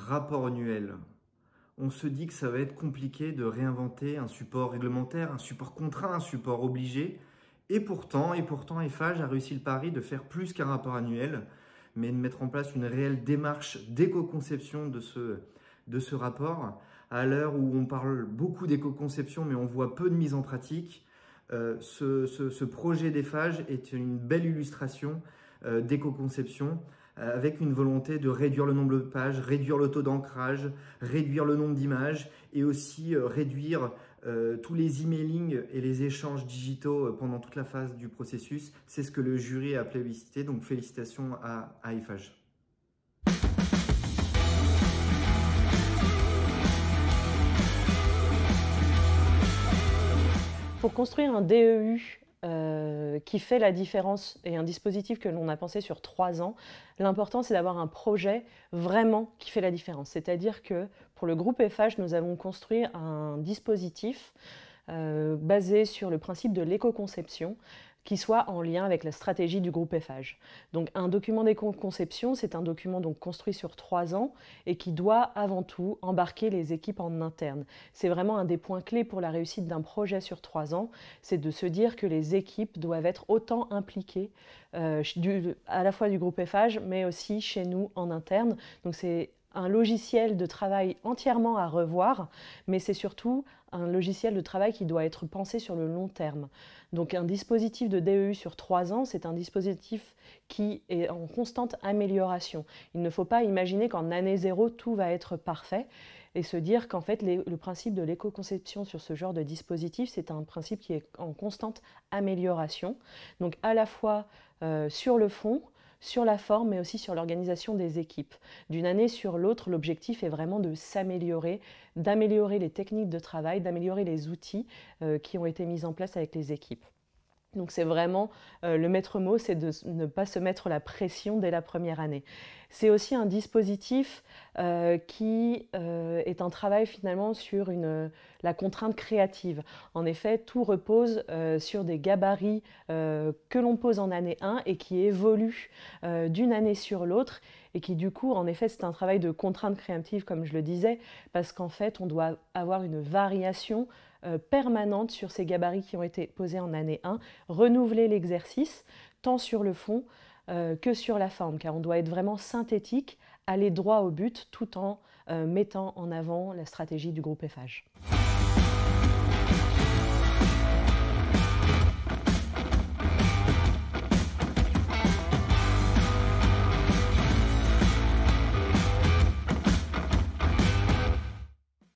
rapport annuel. On se dit que ça va être compliqué de réinventer un support réglementaire, un support contraint, un support obligé. Et pourtant, Eiffage a réussi le pari de faire plus qu'un rapport annuel, mais de mettre en place une réelle démarche d'éco-conception de ce rapport. À l'heure où on parle beaucoup d'éco-conception, mais on voit peu de mise en pratique, ce projet d'Eiffage est une belle illustration d'éco-conception, avec une volonté de réduire le nombre de pages, réduire le taux d'ancrage, réduire le nombre d'images et aussi réduire tous les emailing et les échanges digitaux pendant toute la phase du processus. C'est ce que le jury a plébiscité, donc félicitations à Eiffage. Pour construire un DEU qui fait la différence et un dispositif que l'on a pensé sur 3 ans, l'important c'est d'avoir un projet vraiment qui fait la différence. C'est-à-dire que pour le groupe Eiffage, nous avons construit un dispositif basé sur le principe de l'éco-conception qui soit en lien avec la stratégie du groupe Eiffage. Donc un document d'éco-conception, c'est un document donc construit sur 3 ans et qui doit avant tout embarquer les équipes en interne. C'est vraiment un des points clés pour la réussite d'un projet sur 3 ans, c'est de se dire que les équipes doivent être autant impliquées à la fois du groupe Eiffage, mais aussi chez nous en interne. Donc c'est un logiciel de travail entièrement à revoir, mais c'est surtout un logiciel de travail qui doit être pensé sur le long terme. Donc un dispositif de DEU sur 3 ans, c'est un dispositif qui est en constante amélioration. Il ne faut pas imaginer qu'en année 0, tout va être parfait et se dire qu'en fait, le principe de l'éco-conception sur ce genre de dispositif, c'est un principe qui est en constante amélioration. Donc à la fois sur le fond, sur la forme, mais aussi sur l'organisation des équipes. D'une année sur l'autre, l'objectif est vraiment de s'améliorer, d'améliorer les techniques de travail, d'améliorer les outils qui ont été mis en place avec les équipes. Donc c'est vraiment le maître mot, c'est de ne pas se mettre la pression dès la première année. C'est aussi un dispositif qui est un travail finalement sur la contrainte créative. En effet, tout repose sur des gabarits que l'on pose en année 1 et qui évoluent d'une année sur l'autre et qui du coup, en effet, c'est un travail de contrainte créative comme je le disais, parce qu'en fait, on doit avoir une variation permanente sur ces gabarits qui ont été posés en année 1, renouveler l'exercice tant sur le fond que sur la forme, car on doit être vraiment synthétique, aller droit au but tout en mettant en avant la stratégie du groupe Eiffage.